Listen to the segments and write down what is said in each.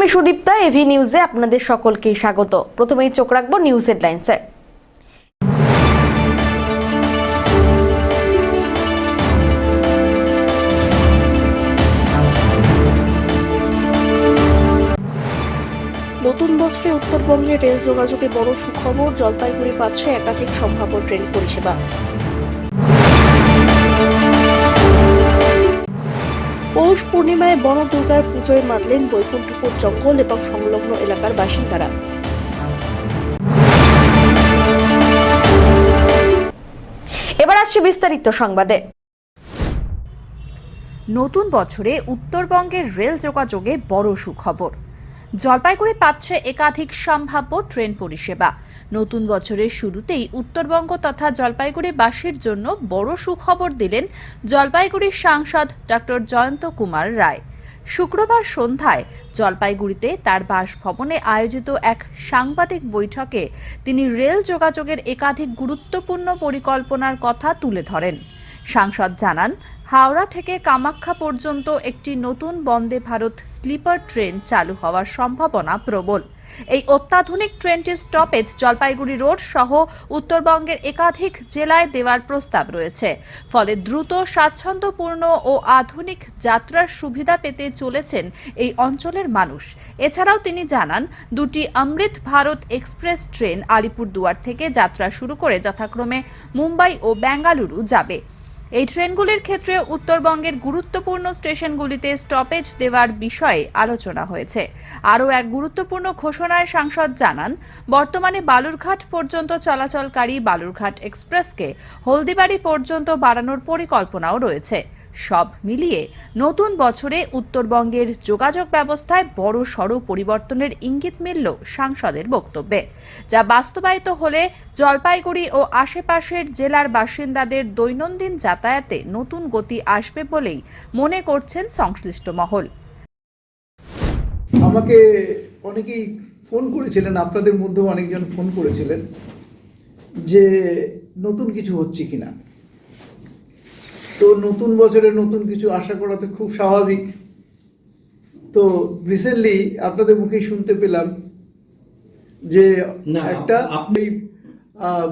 আমি সুদীপ্তা, এভি নিউজে আপনাদের সকলকে স্বাগত। প্রথমেই চোখ রাখবো নিউজ হেডলাইন্সে। নতুন বছরে উত্তরবঙ্গে রেল যোগাযোগে বড় সুখবর, জলপাইগুড়ি পাচ্ছে একাধিক সম্ভাব্য ট্রেন পরিষেবা। পৌষ পূর্ণিমায় বনদুর্গার পুজোয় মাতলেন বৈকুণ্ঠপুর জঙ্গল এবং সংলগ্ন এলাকার বাসিন্দারা। এবার আসছে বিস্তারিত সংবাদে। নতুন বছরে উত্তরবঙ্গের রেল যোগাযোগে বড় সুখবর, জলপাইগুড়ি পাচ্ছে একাধিক সম্ভাব্য ট্রেন পরিষেবা। নতুন বছরের শুরুতেই উত্তরবঙ্গ তথা জলপাইগুড়িবাসীর জন্য বড় সুখবর দিলেন জলপাইগুড়ির সাংসদ ডক্টর জয়ন্ত কুমার রায়। শুক্রবার সন্ধ্যায় জলপাইগুড়িতে তার বাসভবনে আয়োজিত এক সাংবাদিক বৈঠকে তিনি রেল যোগাযোগের একাধিক গুরুত্বপূর্ণ পরিকল্পনার কথা তুলে ধরেন। সাংসদ জানান, হাওড়া থেকে কামাখ্যা পর্যন্ত একটি নতুন বন্দে ভারত স্লিপার ট্রেন চালু হওয়ার সম্ভাবনা প্রবল। এই অত্যাধুনিক ট্রেনটির স্টপেজ জলপাইগুড়ি রোড সহ উত্তরবঙ্গের একাধিক জেলায় দেওয়ার প্রস্তাব রয়েছে। ফলে দ্রুত, স্বাচ্ছন্দ্যপূর্ণ ও আধুনিক যাত্রার সুবিধা পেতে চলেছেন এই অঞ্চলের মানুষ। এছাড়াও তিনি জানান, দুটি অমৃত ভারত এক্সপ্রেস ট্রেন আলিপুরদুয়ার থেকে যাত্রা শুরু করে যথাক্রমে মুম্বাই ও বেঙ্গালুরু যাবে। এই ট্রেনগুলির ক্ষেত্রে উত্তরবঙ্গের গুরুত্বপূর্ণ স্টেশনগুলিতে স্টপেজ দেওয়ার বিষয়ে আলোচনা হয়েছে। আরও এক গুরুত্বপূর্ণ ঘোষণায় সাংসদ জানান, বর্তমানে বালুরঘাট পর্যন্ত চলাচলকারী বালুরঘাট এক্সপ্রেসকে হলদিবাড়ি পর্যন্ত বাড়ানোর পরিকল্পনাও রয়েছে। সব মিলিয়ে নতুন বছরে উত্তরবঙ্গের যোগাযোগ ব্যবস্থায় বড় সড় পরিবর্তনের ইঙ্গিত মিলল সাংসদের বক্তব্যে, যা বাস্তবায়িত হলে জলপাইগুড়ি ও আশেপাশের জেলার বাসিন্দাদের দৈনন্দিন যাতায়াতে নতুন গতি আসবে বলেই মনে করছেন সংশ্লিষ্ট মহল। আমাকে অনেকেই ফোন করেছিলেন, আপনাদের মধ্যেও অনেকজন ফোন করেছিলেন যে নতুন কিছু হচ্ছে কিনা। তো নতুন বছরে নতুন কিছু আশা করা তো খুব স্বাভাবিক। তো রিসেন্টলি আপনাদের মুখেই শুনতে পেলাম যে একটা আপনি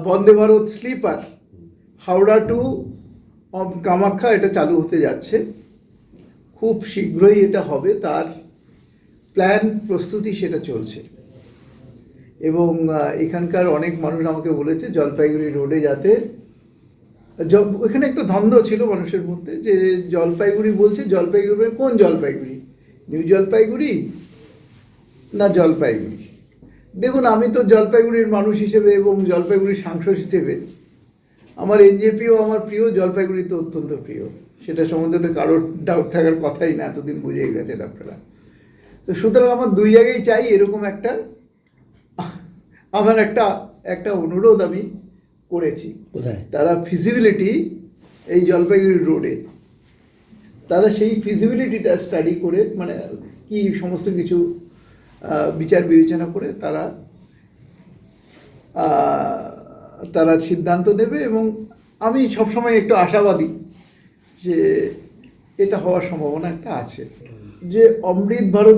বন্দে ভারত স্লিপার হাওড়া টু কামাখ্যা এটা চালু হতে যাচ্ছে। খুব শীঘ্রই এটা হবে, তার প্ল্যান প্রস্তুতি সেটা চলছে। এবং এখানকার অনেক মানুষ আমাকে বলেছে জলপাইগুড়ি রোডে যাতে, ওখানে একটা দ্বন্দ্ব ছিল মানুষের মধ্যে যে জলপাইগুড়ি বলছে, জলপাইগুড়ি কোন জলপাইগুড়ি, নিউ জলপাইগুড়ি না জলপাইগুড়ি। দেখুন, আমি তো জলপাইগুড়ির মানুষ হিসেবে এবং জলপাইগুড়ির সাংসদ হিসেবে আমার এনজেপিও আমার প্রিয়, জলপাইগুড়ি তো অত্যন্ত প্রিয়, সেটা সম্বন্ধে তো কারোর ডাউট থাকার কথাই না, এতদিন বুঝেই গেছেন আপনারা। তো সুতরাং আমার দুই জায়গায় চাই এরকম একটা, আমার একটা অনুরোধ আমি করেছি। তারা ফিজিবিলিটি, এই জলপাইগুড়ি রোডে তারা সেই ফিজিবিলিটিটা স্টাডি করে, মানে কি সমস্ত কিছু বিচার বিবেচনা করে তারা সিদ্ধান্ত নেবে। এবং আমি সবসময় একটু আশাবাদী যে এটা হওয়ার সম্ভাবনা একটা আছে। যে অমৃত ভারত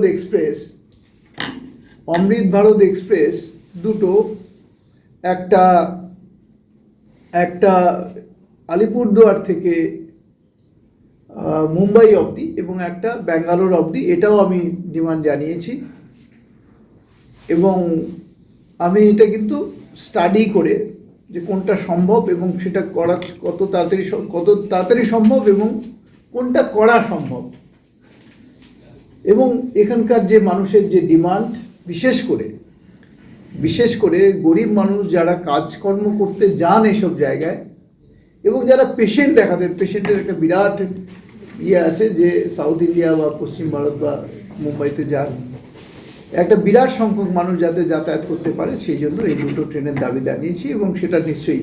এক্সপ্রেস দুটো, একটা আলিপুরদুয়ার থেকে মুম্বাই অবধি এবং একটা ব্যাঙ্গালোর অবধি, এটাও আমি ডিমান্ড জানিয়েছি। এবং আমি এটা কিন্তু স্টাডি করে যে কোনটা সম্ভব এবং সেটা করা কত তাড়াতাড়ি সম্ভব এবং কোনটা করা সম্ভব, এবং এখানকার যে মানুষের যে ডিমান্ড, বিশেষ করে গরিব মানুষ যারা কাজকর্ম করতে যান এসব জায়গায়, এবং যারা পেশেন্ট দেখাতেন, পেশেন্টের একটা বিরাট আছে যে সাউথ ইন্ডিয়া বা পশ্চিম ভারত বা মুম্বাইতে যান, একটা বিরাট সংখ্যক মানুষ যাতে যাতায়াত করতে পারে, সেই জন্য এই দুটো ট্রেনের দাবি জানিয়েছি। এবং সেটা নিশ্চয়ই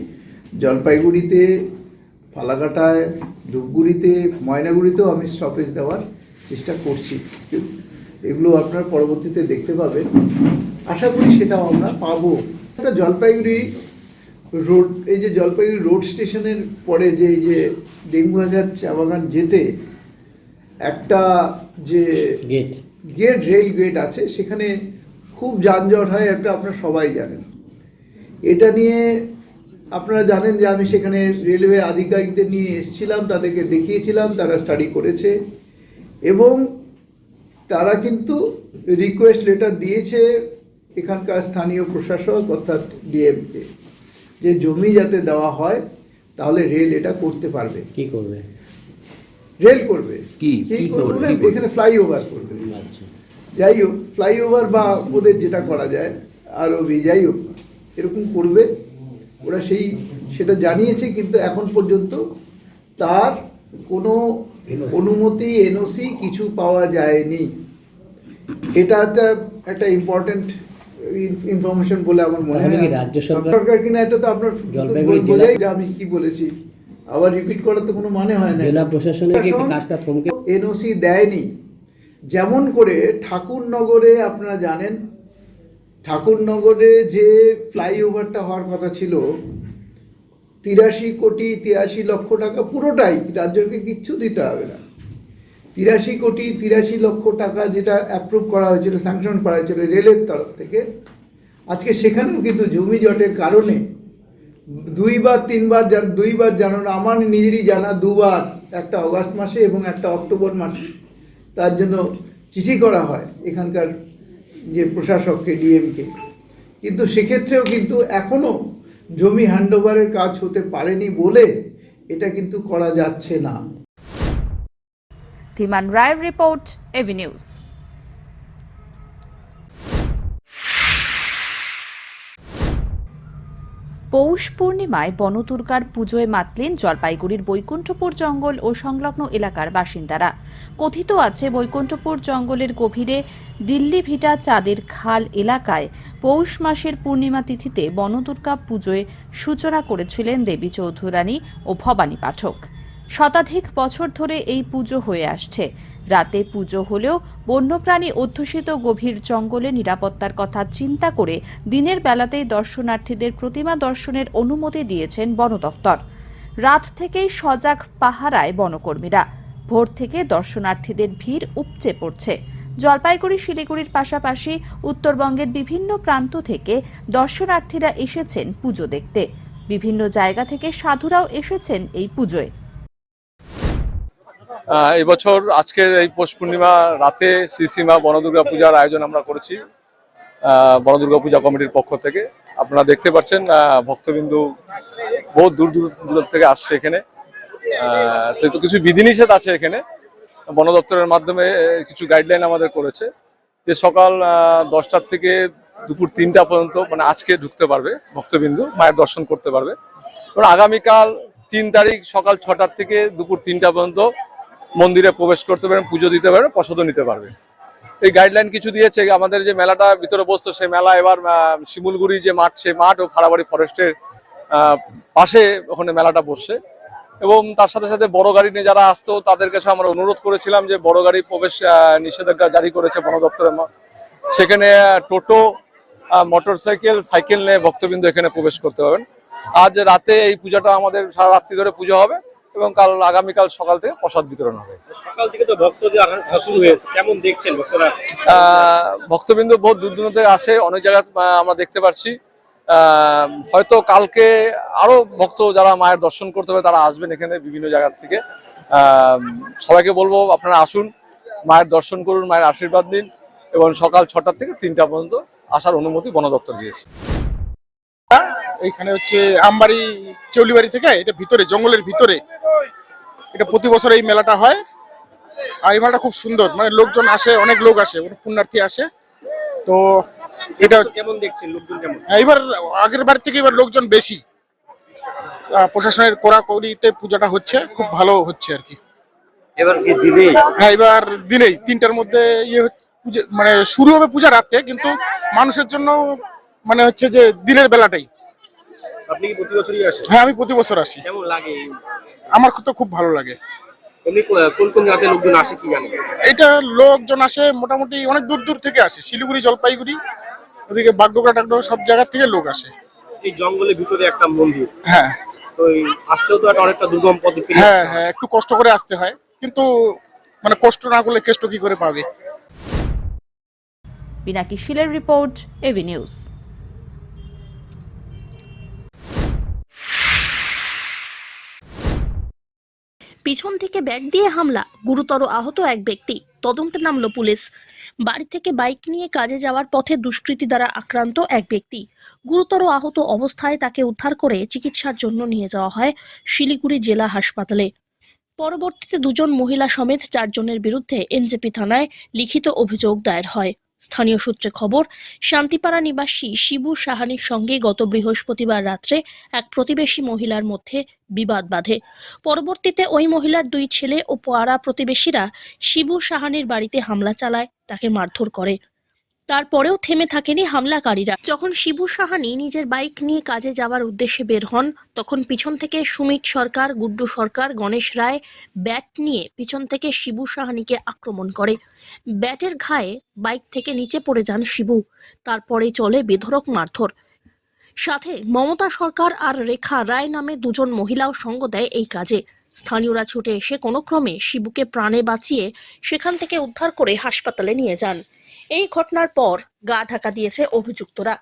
জলপাইগুড়িতে, ফালাকাটায়, ধূপগুড়িতে, ময়নাগুড়িতেও আমি স্টপেজ দেওয়ার চেষ্টা করছি। এগুলো আপনারা পরবর্তীতে দেখতে পাবেন, আশা করি সেটাও আমরা পাবো। একটা জলপাইগুড়ি রোড, এই যে জলপাইগুড়ি রোড স্টেশনের পরে যে এই যে ডেঙ্গুবাজার চা বাগান যেতে একটা যে গেট, রেল গেট আছে, সেখানে খুব যানজট হয়, এটা আপনারা সবাই জানেন। এটা নিয়ে আপনারা জানেন যে আমি সেখানে রেলওয়ে আধিকারিকদের নিয়ে এসেছিলাম, তাদেরকে দেখিয়েছিলাম, তারা স্টাডি করেছে এবং তারা কিন্তু রিকোয়েস্ট লেটার দিয়েছে এখানকার স্থানীয় প্রশাসক অর্থাৎ ডিএমকে, যে জমি যাতে দেওয়া হয়, তাহলে রেল এটা করতে পারবে। কি করবে? রেল করবে। কি করবে? এখানে ফ্লাইওভার করবে। আচ্ছা, যাই হোক, ফ্লাইওভার বা ওদের যেটা করা যায় আর যাই হোক এরকম করবে ওরা, সেটা জানিয়েছে, কিন্তু এখন পর্যন্ত তার কোনো অনুমতি, এনওসি কিছু পাওয়া যায়নি। এটা একটা ইম্পর্টেন্ট ইনফরমেশন বলে আমার মনে হয়। রাজ্য সরকার কিনা এটা তো আপনার বোঝাই যে আমি কি বলেছি, আবার রিপিট করার তো কোনো মানে হয় না। জেলা প্রশাসনের কাজটা থমকে এনওসি দেয়নি। যেমন করে ঠাকুরনগরে আপনারা জানেন, ঠাকুরনগরে যে ফ্লাইওভারটা হওয়ার কথা ছিল 83 লক্ষ টাকা, পুরোটাই রাজ্যকে কিচ্ছু দিতে হবে না। 83 লক্ষ টাকা যেটা অ্যাপ্রুভ করা হয়েছিল, স্যাংশন করা হয়েছিল রেলের তরফ থেকে, আজকে সেখানেও কিন্তু জমি জটের কারণে দুইবার জানানো, আমার নিজেরই জানা দুবার, একটা অগাস্ট মাসে এবং একটা অক্টোবর মাসে, তার জন্য চিঠি করা হয় এখানকার যে প্রশাসককে, ডিএমকে, কিন্তু সেক্ষেত্রেও কিন্তু এখনও জমি হ্যান্ডওভারের কাজ হতে পারেনি বলে এটা কিন্তু করা যাচ্ছে না। ধীমান রায়ের রিপোর্ট, এবি নিউজ। পৌষ পূর্ণিমায় বনদুর্গার পুজোয় মাতলেন জলপাইগুড়ির বৈকুণ্ঠপুর জঙ্গল ও সংলগ্ন এলাকার বাসিন্দারা। কথিত আছে, বৈকুণ্ঠপুর জঙ্গলের গভীরে দিল্লি ভিটা চাঁদের খাল এলাকায় পৌষ মাসের পূর্ণিমা তিথিতে বনদুর্গা পুজোয় সূচনা করেছিলেন দেবী চৌধুরানী ও ভবানী পাঠক। শতাধিক বছর ধরে এই পুজো হয়ে আসছে। রাতে পুজো হলেও বন্যপ্রাণী অধ্যুষিত গভীর জঙ্গলে নিরাপত্তার কথা চিন্তা করে দিনের বেলাতেই দর্শনার্থীদের প্রতিমা দর্শনের অনুমতি দিয়েছেন বন দফতর। রাত থেকেই সজাগ পাহারায় বনকর্মীরা। ভোর থেকে দর্শনার্থীদের ভিড় উপচে পড়ছে। জলপাইগুড়ি, শিলিগুড়ির পাশাপাশি উত্তরবঙ্গের বিভিন্ন প্রান্ত থেকে দর্শনার্থীরা এসেছেন পুজো দেখতে। বিভিন্ন জায়গা থেকে সাধুরাও এসেছেন এই পুজোয়। এই বছর আজকের এই পৌষ পূর্ণিমা রাতে শ্রীসীমা বনদুর্গা পূজার আয়োজন আমরা করেছি বনদুর্গা পূজা কমিটির পক্ষ থেকে। আপনারা দেখতে পাচ্ছেন ভক্তবিন্দু বহু দূর দূর থেকে আসছে এখানে। তো কিছু বিধিনিষেধ আছে এখানে, বন দপ্তরের মাধ্যমে কিছু গাইডলাইন আমাদের করেছে যে সকাল 10টার থেকে দুপুর 3টা পর্যন্ত, মানে আজকে ঢুকতে পারবে ভক্তবিন্দু, মায়ের দর্শন করতে পারবে। এবং আগামীকাল 3 তারিখ সকাল 6টার থেকে দুপুর 3টা পর্যন্ত মন্দিরে প্রবেশ করতে পারেন, পুজো দিতে পারবেন, প্রসাদও নিতে পারবে। এই গাইডলাইন কিছু দিয়েছে। আমাদের যে মেলাটা ভিতরে বসতো, সেই মেলা এবার শিমুলগুড়ি যে মাঠ, সেই মাঠ ও খাড়াবাড়ি ফরেস্টের পাশে ওখানে মেলাটা বসছে। এবং তার সাথে সাথে বড় গাড়ি নিয়ে যারা আসতো তাদের কাছে আমরা অনুরোধ করেছিলাম যে বড় গাড়ি প্রবেশ নিষেধাজ্ঞা জারি করেছে বন দপ্তরের। সেখানে টোটো, মোটরসাইকেল, সাইকেল নিয়ে ভক্তবিন্দু এখানে প্রবেশ করতে পারবেন। আজ রাতে এই পূজাটা আমাদের সারা রাত্রি ধরে পুজো হবে এবং আগামীকাল সকাল থেকে প্রসাদ বিতরণ হবে। সকাল থেকে তো ভক্তদের শুরু হয়েছে, কেমন দেখছেন ভক্তরা? ভক্তবিন্দু বহু দূর দূর থেকে আসে, অনেক জায়গায় আমরা দেখতে পাচ্ছি। হয়তো কালকে আরো ভক্ত যারা মায়ের দর্শন করতে হবে তারা আসবেন এখানে বিভিন্ন জায়গা থেকে। সবাইকে বলবো আপনারা আসুন, মায়ের দর্শন করুন, মায়ের আশীর্বাদ নিন এবং সকাল 6টা থেকে 3টা পর্যন্ত আসার অনুমতি বন দপ্তর দিয়েছে। এইখানে হচ্ছে আমবাড়ি চৌলিবাড়ি থেকে, এটা ভিতরে জঙ্গলের ভিতরে, এটা প্রতি বছর এই মেলাটা হয়। আর এই মেলাটা খুব সুন্দর, মানে লোকজন আসে, অনেক লোক আসে, পুণ্যার্থী আসে। তো এটা কেমন দেখছেন, লোকজন কেমন? এবার আগের বার থেকে এবার লোকজন বেশি। প্রশাসনের কড়াকড়িতে পূজাটা হচ্ছে, খুব ভালো হচ্ছে আর কি। এবার কি দিনে? হ্যাঁ, এবার দিনেই 3টার মধ্যে পূজা, মানে শুরু হবে পূজা রাতে, কিন্তু মানুষের জন্য মানে হচ্ছে যে দিনের বেলাটাই। আপনি কি প্রতি বছরই আসেন? হ্যাঁ, আমি প্রতি বছর আসি। কেমন লাগে? আমার তো খুব ভালো লাগে। এমনি কোন কোন জায়গা থেকে লোকজন আসে কি জানেন? এটা লোকজন আসে মোটামুটি অনেক দূর দূর থেকে আসে, শিলিগুড়ি, জলপাইগুড়ি, ওদিকে বাগডোগরা টাগডোগরা সব জায়গা থেকে লোক আসে। এই জঙ্গলের ভিতরে একটা মন্দির, হ্যাঁ, তো এই আসতেও তো অনেকটা দুর্গম পথে। হ্যাঁ, একটু কষ্ট করে আসতে হয়, কিন্তু মানে কষ্ট না করলে কেষ্ট কি করে পাবে। বিনাকি শিলের রিপোর্ট, এবি নিউজ। পিছন থেকে ব্যাগ দিয়ে হামলা, গুরুতর আহত এক ব্যক্তি, তদন্তে নামল পুলিশ। বাড়ি থেকে বাইক নিয়ে কাজে যাওয়ার পথে দুষ্কৃতী দ্বারা আক্রান্ত এক ব্যক্তি, গুরুতর আহত অবস্থায় তাকে উদ্ধার করে চিকিৎসার জন্য নিয়ে যাওয়া হয় শিলিগুড়ি জেলা হাসপাতালে। পরবর্তীতে দুজন মহিলা সমেত 4 জনের বিরুদ্ধে এনজেপি থানায় লিখিত অভিযোগ দায়ের হয়। স্থানীয় সূত্রে খবর, শান্তিপাড়া নিবাসী শিবু সাহানির সঙ্গে গত বৃহস্পতিবার রাত্রে এক প্রতিবেশী মহিলার মধ্যে বিবাদ বাধে। পরবর্তীতে ওই মহিলার 2 ছেলে ও পাড়া প্রতিবেশীরা শিবু সাহানির বাড়িতে হামলা চালায়, তাকে মারধর করে। তারপরেও থেমে থাকেনি হামলাকারীরা। যখন শিবু সাহানি নিজের বাইক নিয়ে কাজে যাওয়ার উদ্দেশ্যে বের হন, তখন পিছন থেকে সুমিত সরকার, গুড্ডু সরকার, গণেশ রায় ব্যাট নিয়ে পিছন থেকে শিবু সাহানিকে আক্রমণ করে। ব্যাটের ঘায়ে বাইক থেকে নিচে পড়ে যান শিবু। তারপরেই চলে বেধড়ক মারধর। সাথে মমতা সরকার আর রেখা রায় নামে 2 জন মহিলাও সঙ্গ দেয় এই কাজে। স্থানীয়রা ছুটে এসে কোনো ক্রমে শিবুকে প্রাণে বাঁচিয়ে সেখান থেকে উদ্ধার করে হাসপাতালে নিয়ে যান। এই ঘটনার পর গা ঢাকা দিয়েছে অভিযুক্তরা।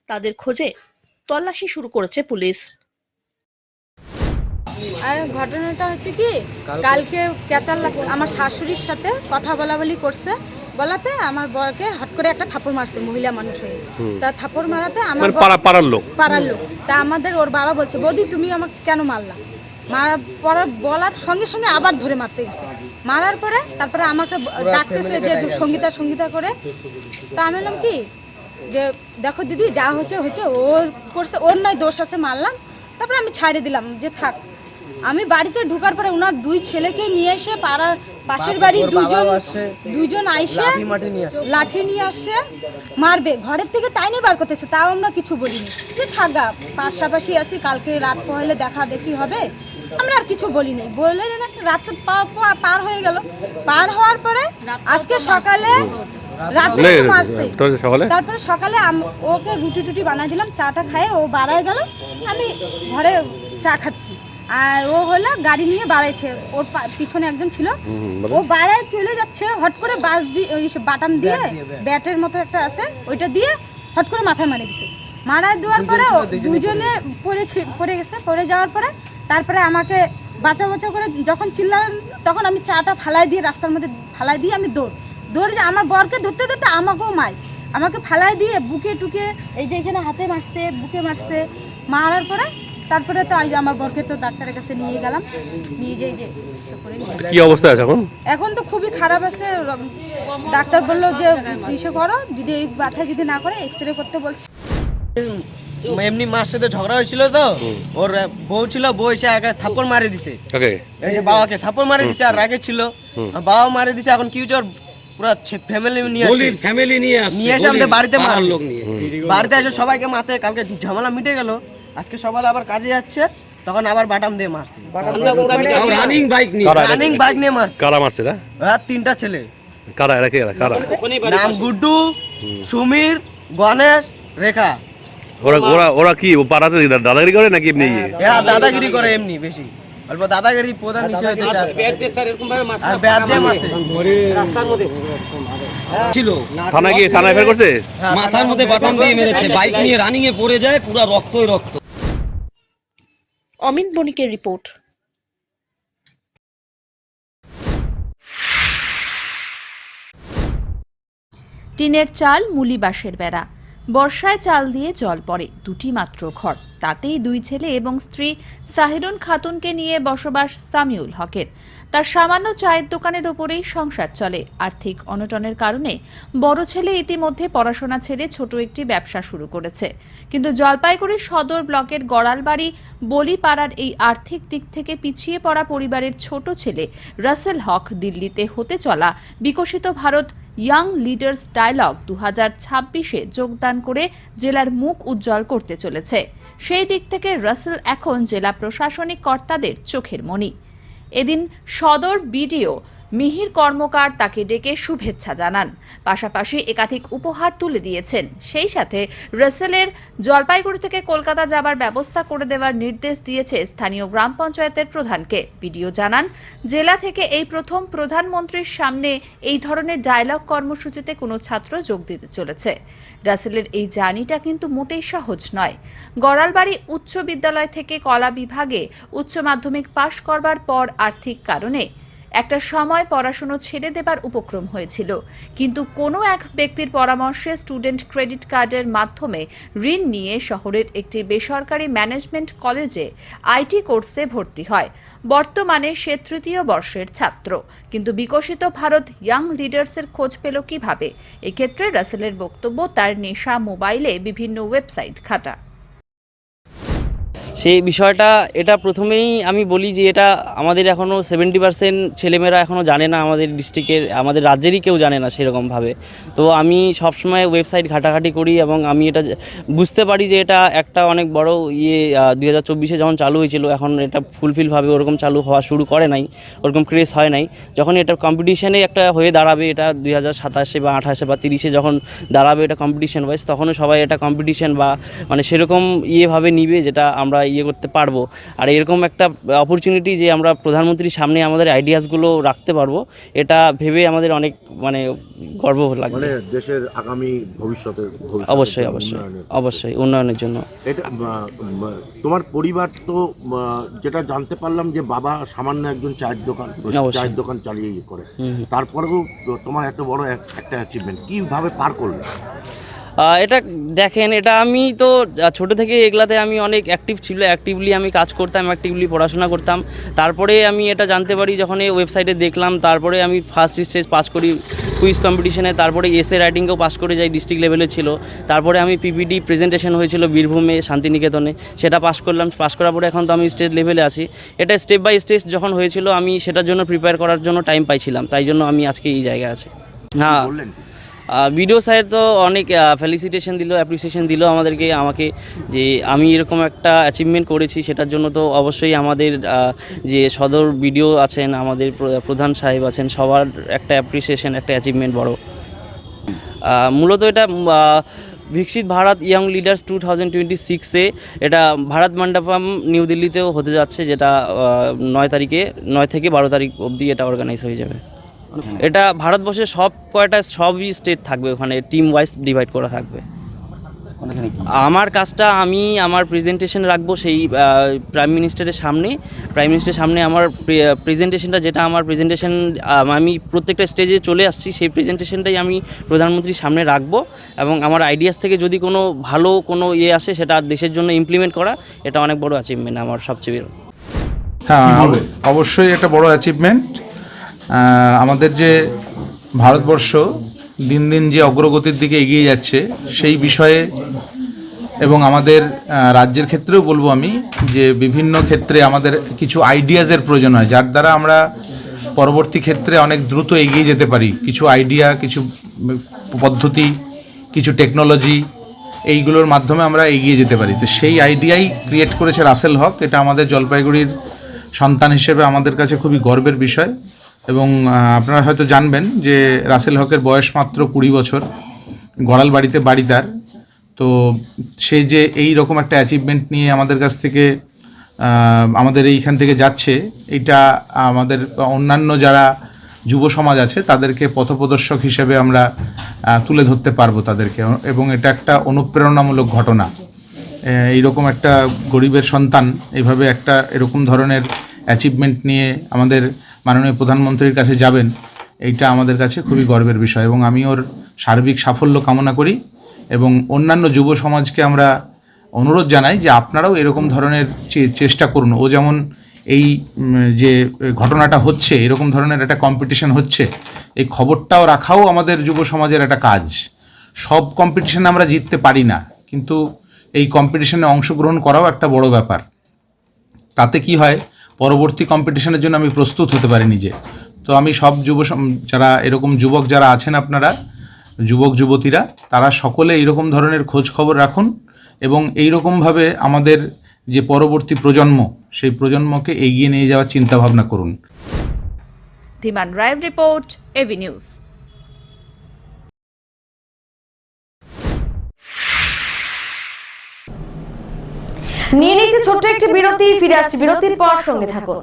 তাদের খোঁজে তল্লাশি শুরু করেছে পুলিশ। আর ঘটনাটা হচ্ছে কি, কালকে ক্যাচার লাগছে, আমার শাশুড়ির সাথে কথা বলাবলি করছে, বলাতে আমার বরকে হট করে একটা থাপড় মারছে, মহিলা মানুষ হয়ে। তা থাপড় মারাতে আমার পাড়ার লোক তা আমাদের ওর বাবা বলছে, বৌদি তুমি আমাকে কেন মারলা? মারার পর বলার সঙ্গে সঙ্গে আবার ধরে মারতে গেছে। মারার পরে তারপরে আমাকে ডাকতেছে যে সঙ্গীতা করে। তা আমি বললাম কি যে দেখো দিদি, যা হচ্ছে হচ্ছে, ও করছে, ওর নয় দোষ আছে, মারলাম। তারপরে আমি ছাড়ে দিলাম যে থাক। আমি বাড়িতে ঢোকার পরে ওনার 2 ছেলেকে নিয়ে এসে পাড়ার পাশের বাড়ির দুজন আইসে লাঠি নিয়ে আসছে, মারবে, ঘরের থেকে টাইনে বার করতেছে। তাও আমরা কিছু বলিনি যে থাকা পাশাপাশি আসি, কালকে রাত পহলে দেখা দেখি হবে, আমরা আর কিছু বলিনি। বললে রাত পার হয়ে গেল। পার হওয়ার পরে আজকে সকালে রাতে মারছে। তারপরে সকালে ওকে রুটি টুটি বানাই দিলাম, চাটা খায় ও বাড়ায় গেল, আমি ঘরে চা খাচ্ছি। আর ও হলো গাড়ি নিয়ে বাড়াইছে, ওর পিছনে একজন ছিল, ও বাড়ায় চলে যাচ্ছে, হট করে বাস দিয়ে ওই বাটাম দিয়ে ব্যাটের মতো একটা আছে, ওইটা দিয়ে হট করে মাথায় মারে দিছে। মারায় দেওয়ার পরে 2 জনে পড়ে গেছে। পড়ে যাওয়ার পরে তারপরে আমাকে বাঁচা করে যখন চিল্লালেন, তখন আমি চাটা ফালাই দিয়ে রাস্তার মধ্যে ফালাই দিয়ে আমি দৌড়ে আমার বরকে ধরতে ধরতে আমাকেও আমাকে ফালাই দিয়ে বুকে টুকে এই যে এখানে হাতে মারছে, বুকে মারছে। মারার পরে তারপরে তো আমার বরকে তো ডাক্তারের কাছে নিয়ে গেলাম, নিয়ে যাই যে কি অবস্থা আছে এখন? এখন তো খুবই খারাপ আছে। ডাক্তার বললো যে ইসে করো, যদি এই ব্যথা যদি না করে এক্সরে করতে বলছে। এমনি মার সাথে ঝগড়া হয়েছিল, তো ওর বউ ছিল, বউ এসে আগে থাপ্পড় মারে দিছে, এই যে বাবাকে থাপ্পড় মারে দিছে, আর রাগে ছিল, বাবা মারে দিছে। এখন কি হচ্ছে, পুরো ফ্যামিলি নিয়ে আসে আমাদের বাড়িতে, বাড়িতে এসে সবাইকে মারতে। কালকে ঝামেলা মিটে গেল, আজকে সকালে আবার কাজে যাচ্ছে, তখন আবার বাটাম দিয়ে মারছে, রানিং বাইক নিয়ে মারছে। কারা মারছে? 3টা ছেলে। কারা এরা? কারা? নাম গুড্ডু, সুমির, গণেশ, রেখা। ওরা কি পাড়াতে দাদাগিরি করে নাকি এমনি? হ্যাঁ, দাদাগিরি করে, এমনি বেশি অল্প দাদাগিরি প্রধান হিসেবে ছিল। থানায় ফের করছে, মাথার মধ্যে বাটাম দিয়ে মেরেছে, বাইক নিয়ে রানিং এ পড়ে যায়, পুরো রক্তই রক্ত। অমিত বণিকের রিপোর্ট। টিনের চাল, মুলি বাঁশের বেড়া, বর্ষায় চাল দিয়ে জল পড়ে, 2টি মাত্র ঘর, তাতেই 2 ছেলে এবং স্ত্রী সাহিরুন খাতুনকে নিয়ে বসবাস সামিউল হকের। তার সামান্য চায়ের দোকানের ওপরেই সংসার চলে। আর্থিক অনটনের কারণে বড় ছেলে ইতিমধ্যে পড়াশোনা ছেড়ে ছোট একটি ব্যবসা শুরু করেছে, কিন্তু জলপাইগুড়ি সদর ব্লকের গড়ালবাড়ি বলিপাড়ার এই আর্থিক দিক থেকে পিছিয়ে পড়া পরিবারের ছোট ছেলে রাসেল হক দিল্লিতে হতে চলা বিকশিত ভারত ইয়াং লিডার্স ডায়ালগ 2026-এ যোগদান করে জেলার মুখ উজ্জ্বল করতে চলেছে। সেই দিক থেকে রাসেল এখন জেলা প্রশাসনিক কর্তাদের চোখের মণি। এদিন সদর বিডিও মিহির কর্মকার তাকে ডেকে শুভেচ্ছা জানান, পাশাপাশি একাধিক উপহার তুলে দিয়েছেন। সেই সাথে রাসেলের জলপাইগুড়ি থেকে কলকাতা যাবার ব্যবস্থা করে দেওয়ার নির্দেশ দিয়েছে স্থানীয় গ্রাম পঞ্চায়েতের প্রধানকে। বিডিও জানান, জেলা থেকে এই প্রথম প্রধানমন্ত্রীর সামনে এই ধরনের ডায়লগ কর্মসূচিতে কোনো ছাত্র যোগ দিতে চলেছে। রাসেলের এই জার্নিটা কিন্তু মোটেই সহজ নয়। গড়ালবাড়ি উচ্চ বিদ্যালয় থেকে কলা বিভাগে উচ্চ মাধ্যমিক পাশ করবার পর আর্থিক কারণে একটা সময় পড়াশুনো ছেড়ে দেবার উপক্রম হয়েছিল, কিন্তু কোনো এক ব্যক্তির পরামর্শে স্টুডেন্ট ক্রেডিট কার্ডের মাধ্যমে ঋণ নিয়ে শহরের একটি বেসরকারি ম্যানেজমেন্ট কলেজে আইটি কোর্সে ভর্তি হয়। বর্তমানে সে 3য় বর্ষের ছাত্র, কিন্তু বিকশিত ভারত ইয়াং লিডার্সের খোঁজ পেল কিভাবে? এক্ষেত্রে রাসেলের বক্তব্য, তার নেশা মোবাইলে বিভিন্ন ওয়েবসাইট ঘাঁটা। সেই বিষয়টা এটা প্রথমেই আমি বলি যে এটা আমাদের এখনও 70% ছেলেমেয়েরা এখনও জানে না, আমাদের ডিস্ট্রিক্টের, আমাদের রাজ্যেরই কেউ জানে না সেরকমভাবে। তো আমি সবসময় ওয়েবসাইট ঘাটাঘাটি করি এবং আমি এটা বুঝতে পারি যে এটা একটা অনেক বড় 2024-এ যখন চালু হয়েছিল, এখন এটা ফুলফিলভাবে ওরকম চালু হওয়া শুরু করে নাই, ওরকম ক্রেজ হয় নাই। যখন এটা কম্পিটিশানে একটা হয়ে দাঁড়াবে, এটা 2027 বা 28 বা 30-এ যখন দাঁড়াবে এটা কম্পিটিশন ওয়াইজ, তখনও সবাই এটা কম্পিটিশন বা মানে সেরকম ভাবে নিবে যেটা আমরা করতে পারবো। আর এরকম একটা অপরচুনিটি যে আমরা প্রধানমন্ত্রীর সামনে আমাদের আইডিয়াসগুলো রাখতে পারবো, এটা ভেবে আমাদের অনেক মানে গর্ব লাগে। মানে দেশের আগামী ভবিষ্যতের অবশ্যই অবশ্যই অবশ্যই উন্নয়নের জন্য। এটা তোমার পরিবার তো, যেটা জানতে পারলাম যে বাবা সামান্য একজন চায়ের দোকান চালিয়ে করে, তারপরেও তোমার এত বড় একটা অ্যাচিভমেন্ট কিভাবে পার করলে? এটা দেখেন, এটা আমি তো ছোটো থেকে এগুলাতে আমি অনেক অ্যাক্টিভলি আমি কাজ করতাম, অ্যাক্টিভলি পড়াশোনা করতাম। তারপরে আমি এটা জানতে পারি যখন এই ওয়েবসাইটে দেখলাম, তারপরে আমি ফার্স্ট স্টেজ পাস করি কুইজ কম্পিটিশনে, তারপরে এসএ রাইটিংকেও পাস করে যাই, ডিস্ট্রিক্ট লেভেলে ছিল। তারপরে আমি পিপিডি প্রেজেন্টেশন হয়েছিল বীরভূমে শান্তিনিকেতনে, সেটা পাস করলাম। পাস করার পরে এখন তো আমি স্টেজ লেভেলে আছি। এটা স্টেপ বাই স্টেজ যখন হয়েছিল, আমি সেটার জন্য প্রিপেয়ার করার জন্য টাইম পাইছিলাম, তাই জন্য আমি আজকে এই জায়গায় আছি। হ্যাঁ, বিডিও স্যার তো অনেক ফেলিসিটেশন দিল, অ্যাপ্রিসিয়েশন দিল আমাকে যে আমি এরকম একটা অ্যাচিভমেন্ট করেছি। সেটার জন্য তো অবশ্যই আমাদের যে সদর বিডিও আছেন, আমাদের প্রধান সাহেব আছেন, সবার একটা অ্যাপ্রিসিয়েশন, একটা অ্যাচিভমেন্ট বড়। মূলত এটা বিকশিত ভারত ইয়াং লিডার্স 2026-এ এটা ভারত মণ্ডপম নিউ দিল্লিতেও হতে যাচ্ছে, যেটা 9 থেকে 12 তারিখ অবধি এটা অর্গানাইজ হয়ে যাবে। এটা ভারতবর্ষের সবই স্টেট থাকবে, ওখানে টিম ওয়াইজ ডিভাইড করা থাকবে। আমার কাজটা, আমি আমার প্রেজেন্টেশন রাখবো সেই প্রাইম মিনিস্টারের সামনে আমার প্রেজেন্টেশনটা, যেটা আমার প্রেজেন্টেশন আমি প্রত্যেকটা স্টেজে চলে আসছি, সেই প্রেজেন্টেশনটাই আমি প্রধানমন্ত্রীর সামনে রাখবো। এবং আমার আইডিয়াস থেকে যদি কোনো ভালো কোনো আসে, সেটা দেশের জন্য ইমপ্লিমেন্ট করা, এটা অনেক বড় অ্যাচিভমেন্ট আমার সবচেয়ে বড়। হ্যাঁ, অবশ্যই একটা বড় অ্যাচিভমেন্ট। আমাদের যে ভারতবর্ষ দিন দিন যে অগ্রগতির দিকে এগিয়ে যাচ্ছে সেই বিষয়ে, এবং আমাদের রাজ্যের ক্ষেত্রেও বলবো আমি যে বিভিন্ন ক্ষেত্রে আমাদের কিছু আইডিয়াজের প্রয়োজন হয়, যার দ্বারা আমরা পরবর্তী ক্ষেত্রে অনেক দ্রুত এগিয়ে যেতে পারি। কিছু আইডিয়া, কিছু পদ্ধতি, কিছু টেকনোলজি, এইগুলোর মাধ্যমে আমরা এগিয়ে যেতে পারি। তো সেই আইডিয়াই ক্রিয়েট করেছে রাসেল হক। এটা আমাদের জলপাইগুড়ির সন্তান হিসেবে আমাদের কাছে খুবই গর্বের বিষয়। এবং আপনারা হয়তো জানবেন যে রাসেল হকের বয়স মাত্র 20 বছর, গড়ালবাড়িতে বাড়ি তার। তো সে যে এই রকম একটা অ্যাচিভমেন্ট নিয়ে আমাদের কাছ থেকে আমাদের এইখান থেকে যাচ্ছে, এটা আমাদের অন্যান্য যারা যুব সমাজ আছে তাদেরকে পথপ্রদর্শক হিসেবে আমরা তুলে ধরতে পারবো তাদেরকে, এবং এটা একটা অনুপ্রেরণামূলক ঘটনা। এইরকম একটা গরিবের সন্তান এইভাবে একটা এরকম ধরনের অ্যাচিভমেন্ট নিয়ে আমাদের মাননীয় প্রধানমন্ত্রীর কাছে যাবেন, এইটা আমাদের কাছে খুবই গর্বের বিষয়। এবং আমি ওর সার্বিক সাফল্য কামনা করি এবং অন্যান্য যুব সমাজকে আমরা অনুরোধ জানাই যে আপনারাও এরকম ধরনের চেষ্টা করুন। ও যেমন এই যে ঘটনাটা হচ্ছে, এরকম ধরনের একটা কম্পিটিশন হচ্ছে, এই খবরটাও রাখাও আমাদের যুব সমাজের একটা কাজ। সব কম্পিটিশনে আমরা জিততে পারি না, কিন্তু এই কম্পিটিশনে অংশগ্রহণ করাও একটা বড় ব্যাপার। তাতে কি হয়, পরবর্তী কম্পিটিশনের জন্য আমি প্রস্তুত হতে পারি নিজে। তো আমি সব যারা এরকম যুবক যারা আছেন, আপনারা যুবক যুবতীরা, তারা সকলে এইরকম ধরনের খোঁজ খবর রাখুন এবং এইরকমভাবে আমাদের যে পরবর্তী প্রজন্ম, সেই প্রজন্মকে এগিয়ে নিয়ে যাওয়ার চিন্তাভাবনা করুন। ধীমান রায়ের রিপোর্ট, এভি নিউজ। নিয়ে নিচ্ছে ছোট্ট একটি বিরতি, ফিরে আসছি বিরতির পর, সঙ্গে থাকুন।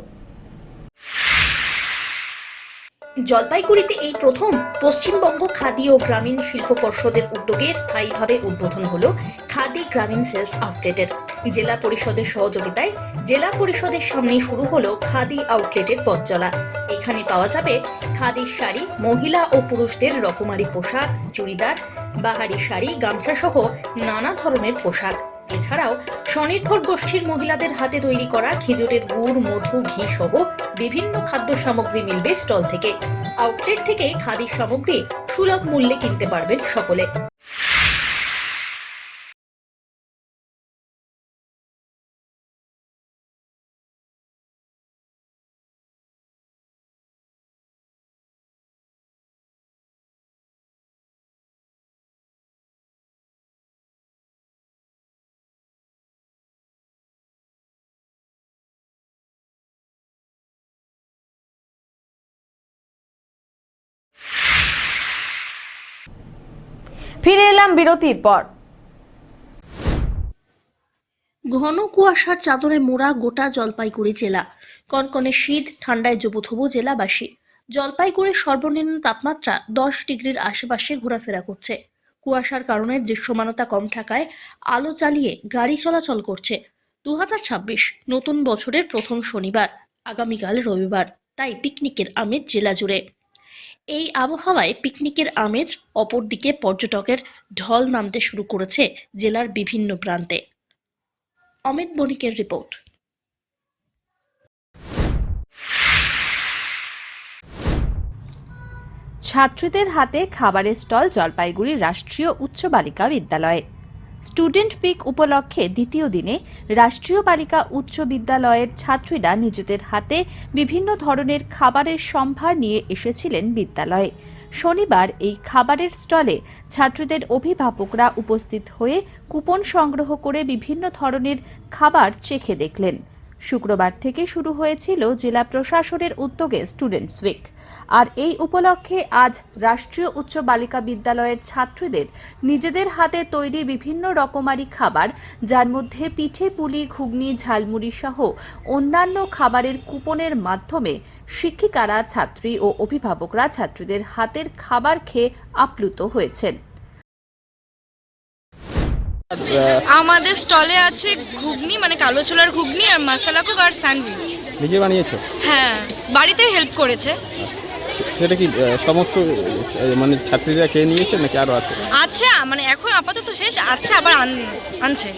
জলপাইগুড়িতে এই প্রথম পশ্চিমবঙ্গ খাদি ও গ্রামীণ শিল্প পর্ষদের উদ্যোগে স্থায়ীভাবে উদ্বোধন হলো খাদি গ্রামীণ সেলস আউটলেটের। জেলা পরিষদের সহযোগিতায় জেলা পরিষদের সামনে শুরু হলো খাদি আউটলেটের পথ চলা। এখানে পাওয়া যাবে খাদির শাড়ি, মহিলা ও পুরুষদের রকমারি পোশাক, চুড়িদার, বাহারি শাড়ি, গামছা সহ নানা ধরনের পোশাক। এছাড়াও স্বনির্ভর গোষ্ঠীর মহিলাদের হাতে তৈরি করা খেজুরের গুড়, মধু, ঘি সহ বিভিন্ন খাদ্য সামগ্রী মিলবে স্টল থেকে। আউটলেট থেকে খাদির সামগ্রী সুলভ মূল্যে কিনতে পারবেন সকলে। ফিরে এলাম বিরতির পর। ঘন কুয়াশার চাদরে মোড়া গোটা জলপাইগুড়ি জেলা। কনকনে শীত, ঠান্ডায় জবুথবু জেলাবাসী। জলপাইগুড়ির সর্বনিম্ন তাপমাত্রা 10 ডিগ্রির আশেপাশে ঘোরাফেরা করছে। কুয়াশার কারণে দৃশ্যমানতা কম থাকায় আলো জ্বালিয়ে গাড়ি চলাচল করছে। 2026 নতুন বছরের প্রথম শনিবার, আগামীকাল রবিবার, তাই পিকনিকের আমেজ জেলা জুড়ে। এই আবহাওয়ায় পিকনিকের আমেজ, অপরদিকে পর্যটকের ঢল নামতে শুরু করেছে জেলার বিভিন্ন প্রান্তে। অমিত বণিকের রিপোর্ট। ছাত্রীদের হাতে খাবারের স্টল জলপাইগুড়ি রাষ্ট্রীয় উচ্চ বালিকা বিদ্যালয়ে। স্টুডেন্ট উইক উপলক্ষে দ্বিতীয় দিনে রাষ্ট্রীয় বালিকা উচ্চ বিদ্যালয়ের ছাত্রীরা নিজেদের হাতে বিভিন্ন ধরনের খাবারের সম্ভার নিয়ে এসেছিলেন বিদ্যালয়ে। শনিবার এই খাবারের স্টলে ছাত্রীদের অভিভাবকরা উপস্থিত হয়ে কুপন সংগ্রহ করে বিভিন্ন ধরনের খাবার চেখে দেখলেন। শুক্রবার থেকে শুরু হয়েছিল জেলা প্রশাসনের উদ্যোগে স্টুডেন্টস উইক, আর এই উপলক্ষে আজ রাষ্ট্রীয় উচ্চ বালিকা বিদ্যালয়ের ছাত্রীদের নিজেদের হাতে তৈরি বিভিন্ন রকমারি খাবার, যার মধ্যে পিঠে, পুলি, ঘুগনি, ঝালমুড়ি সহ অন্যান্য খাবারের কুপনের মাধ্যমে শিক্ষিকারা, ছাত্রী ও অভিভাবকরা ছাত্রীদের হাতের খাবার খেয়ে আপ্লুত হয়েছেন। আমাদের স্টলে আছে ঘুগনি, মানে কালো ছোলার ঘুগনি, আর মশলা কুক আর স্যান্ডউইচ। নিজে বানিয়েছো? হ্যাঁ, বাড়িতে হেল্প করেছে। সেটা কি সমস্ত মানে ছাত্রীরা খেয়ে নিয়েছে নাকি আরো আছে? আছে, মানে এখন আপাতত শেষ, আছে আবার আনছে।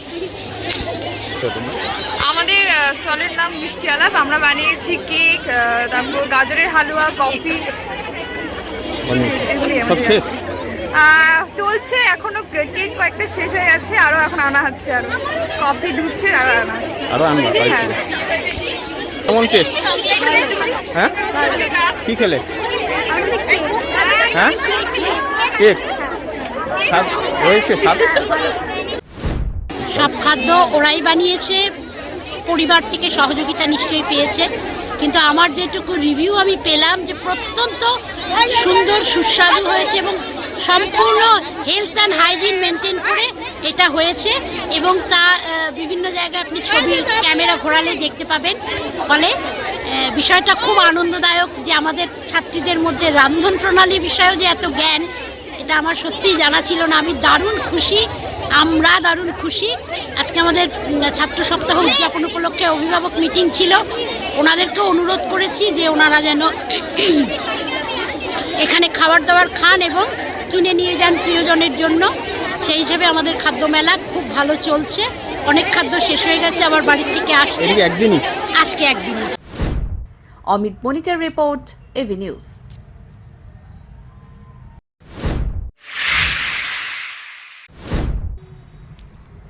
আমাদের স্টলের নাম মিষ্টি আলাপ। আমরা বানিয়েছি কেক, তারপর গাজরের হালুয়া, কফি। সব শেষ? চলছে এখনো, কেক কয়েকটা শেষ হয়ে গেছে, আরো এখন আনা হচ্ছে, আরো কফি ঢুকছে, আরো আনা হচ্ছে। আরো আনবা? কেমন টেস্ট? হ্যাঁ, কি খেলে? হ্যাঁ, কেক স্বাদ হয়েছে? স্বাদ সব খাদ্য ওরাই বানিয়েছে, পরিবার থেকে সহযোগিতা নিশ্চয়ই পেয়েছে, কিন্তু আমার যেটুকু রিভিউ আমি পেলাম যে প্রত্যন্ত সুন্দর, সুস্বাদু হয়েছে এবং সম্পূর্ণ হেলথ অ্যান্ড হাইজিন মেনটেন করে এটা হয়েছে, এবং তা বিভিন্ন জায়গায় আপনি ছবি ক্যামেরা ঘোরালে দেখতে পাবেন। ফলে বিষয়টা খুব আনন্দদায়ক যে আমাদের ছাত্রীদের মধ্যে রান্ধন প্রণালী বিষয়েও যে এত জ্ঞান, এটা আমার সত্যিই জানা ছিল না। আমি দারুণ খুশি, আমরা দারুণ খুশি। আজকে আমাদের ছাত্র সপ্তাহ উদযাপন উপলক্ষে অভিভাবক মিটিং ছিল, ওনাদেরকেও অনুরোধ করেছি যে ওনারা যেন এখানে খাবার দাবার খান এবং কিনে নিয়ে যান প্রিয়জনের জন্য। সেই হিসেবে আমাদের খাদ্য মেলা খুব ভালো চলছে। অনেক খাদ্য শেষ হয়ে গেছে, আবার বাড়ির থেকে আসছে। একদিনই? আজকে একদিনই। অমিত বণিকের রিপোর্ট, এভি নিউজ।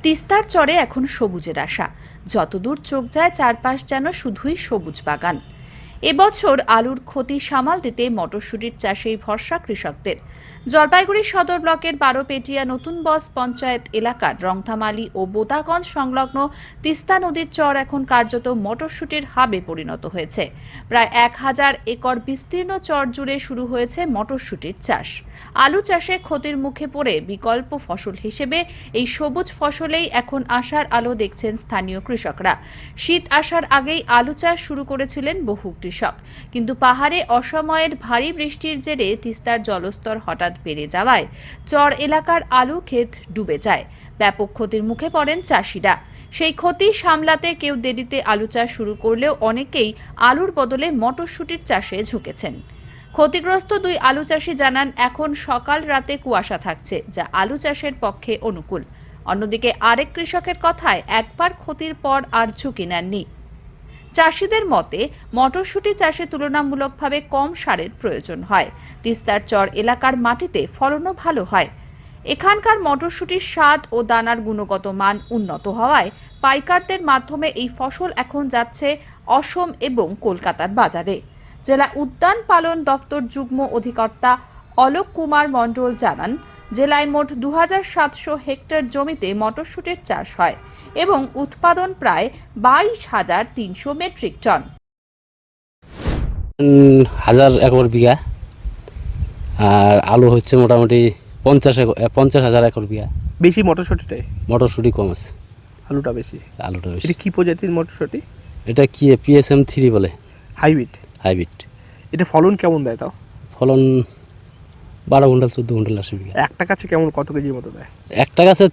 তিস্তার চরে এখন সবুজের আশা। যতদূর চোখ যায় চারপাশ যেন শুধুই সবুজ বাগান। এবছর আলুর ক্ষতি সামাল দিতে মটরশুটির চাষেই ভরসা কৃষকদের। জলপাইগুড়ি সদর ব্লকের বারোপেটিয়া নতুন বস পঞ্চায়েত এলাকার রংথামালি ও বোদাগঞ্জ সংলগ্ন তিস্তা নদীর চর এখন কার্যত মটরশুটির হাবে পরিণত হয়েছে। প্রায় 1000 একর বিস্তীর্ণ চর জুড়ে শুরু হয়েছে মটরশুটির চাষ। আলু চাষে ক্ষতির মুখে পড়ে বিকল্প ফসল হিসেবে এই সবুজ ফসলেই এখন আশার আলো দেখছেন স্থানীয় কৃষকরা। শীত আসার আগেই আলু চাষ শুরু করেছিলেন বহু কৃষক, কিন্তু পাহাড়ে অসময়ের ভারী বৃষ্টির জেরে তিস্তার জলস্তর হঠাৎ বেড়ে যাওয়ায় চর এলাকার আলু ক্ষেত ডুবে যায়। ব্যাপক ক্ষতির মুখে পড়েন চাষিরা। সেই ক্ষতি সামলাতে কেউ দেরিতে আলু চাষ শুরু করলেও অনেকেই আলুর বদলে মটরশুটির চাষে ঝুঁকেছেন। ক্ষতিগ্রস্ত দুই আলু চাষি জানান, এখন সকাল রাতে কুয়াশা থাকছে, যা আলু চাষের পক্ষে অনুকূল। অন্যদিকে আরেক কৃষকের কথায় একবার ক্ষতির পর আর ঝুঁকি নেননি। চাষিদের মতে মটরশুটি চাষে তুলনামূলকভাবে কম সারের প্রয়োজন হয়। তিস্তার চর এলাকার মাটিতে ফলনও ভালো হয়। এখানকার মটরশুটির স্বাদ ও দানার গুণগত মান উন্নত হওয়ায় পাইকারদের মাধ্যমে এই ফসল এখন যাচ্ছে অসম এবং কলকাতার বাজারে। জেলা উদ্যান পালন দপ্তর যুগ্ম অধিকর্তা অলোক কুমার মণ্ডল জানান, জেলায় মোট 2700 হেক্টর জমিতে মটরশুটির চাষ হয় এবং উৎপাদন প্রায় 22,300 মেট্রিক টন। 1000 একর বিঘা আর আলু হচ্ছে মোটামুটি 50,000 একর বিঘা। বেশি মটরশুটিটাই, মটরশুটি কম আছে, আলুটা বেশি। আলুটা বেশি। এটা কি প্রজাতির মটরশুটি? এটা কি PSM 3 বলে, হাইব্রিড। হাইব্রিড। এটা ফলন কেমন দেয় তাও? ফলন 12 কুইন্টাল 14 কুইন্টাল আসে বিঘা। একটা গাছে কেমন কত কেজির মতো দেয়? একটা গাছে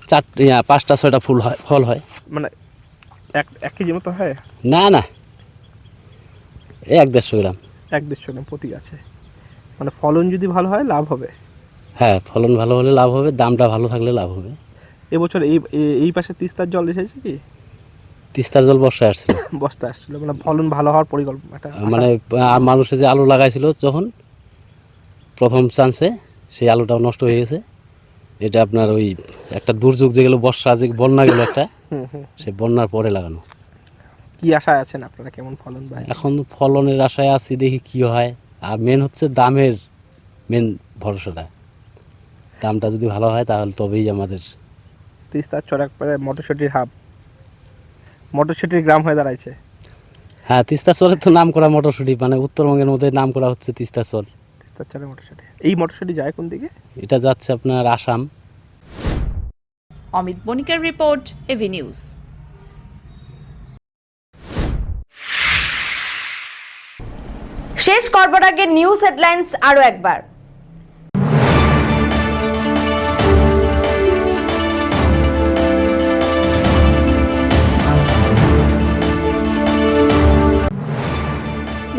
5টা 6টা ফুল হয়, ফল হয়। মানে এক কেজির মতো হয়? না না, 1-150 গ্রাম। 1-150 গ্রাম প্রতি গাছে। মানে ফলন যদি ভালো হয় লাভ হবে? হ্যাঁ, ফলন ভালো হলে লাভ হবে, দামটা ভালো থাকলে লাভ হবে। এবছর এই পাশে তিস্তার জল এসেছে কি? তিস্তার জল বর্ষায় আসছিল, বস্তা আসছিল, মানে ফলন ভালো হওয়ার পরিকল্পনা। মানে মানুষে যে আলু লাগাইছিল যখন প্রথম চান্সে, সেই আলুটাও নষ্ট হয়ে গেছে। এটা আপনার ওই একটা দুর্যোগ যে গেল, বর্ষা যে বন্যা গেল একটা, সে বন্যার পরে লাগানো। কি আশায় আছেন আপনারা, কেমন ফলন পায়? এখন ফলনের আশায় আছি, দেখি কি হয়। আর মেন হচ্ছে দামের মেন ভরসাটা। দামটা যদি ভালো হয় তাহলে তবেই আমাদের। তিস্তার চর একবারে মটরশুটির হাব, মটরশুটির গ্রাম হয়ে দাঁড়াইছে। হ্যাঁ, তিস্তার চরের তো নাম করা মটরশুটি, মানে উত্তরবঙ্গের মধ্যে নাম করা হচ্ছে তিস্তার চর। তিস্তার চরে মটরশুটি। এই মটরশুটি যায় কোন দিকে? এটা যাচ্ছে আপনার আসাম। অমিত বণিকের রিপোর্ট, এভি নিউজ। শেষ করবার আগে নিউজ হেডলাইন্স আরো একবার।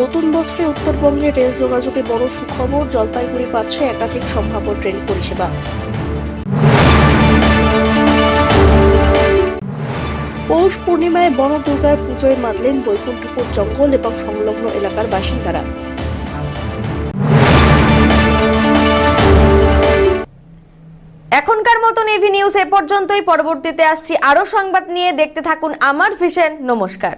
নতুন বছরে উত্তরবঙ্গের রেল যোগাযোগে বড় সুখবর, জলপাইগুড়ি পাচ্ছে একাধিক সম্ভাব্য ট্রেন পরিষেবা। পৌষ পূর্ণিমায় বনদুর্গার পুজোয় মাতলেন বৈকুণ্ঠপুর জঙ্গল এবং সংলগ্ন এলাকার বাসিন্দারা। এখনকার মতন এভি নিউজ এ পর্যন্তই। পরবর্তীতে আসছি আরো সংবাদ নিয়ে। দেখতে থাকুন আমার ভিশন। নমস্কার।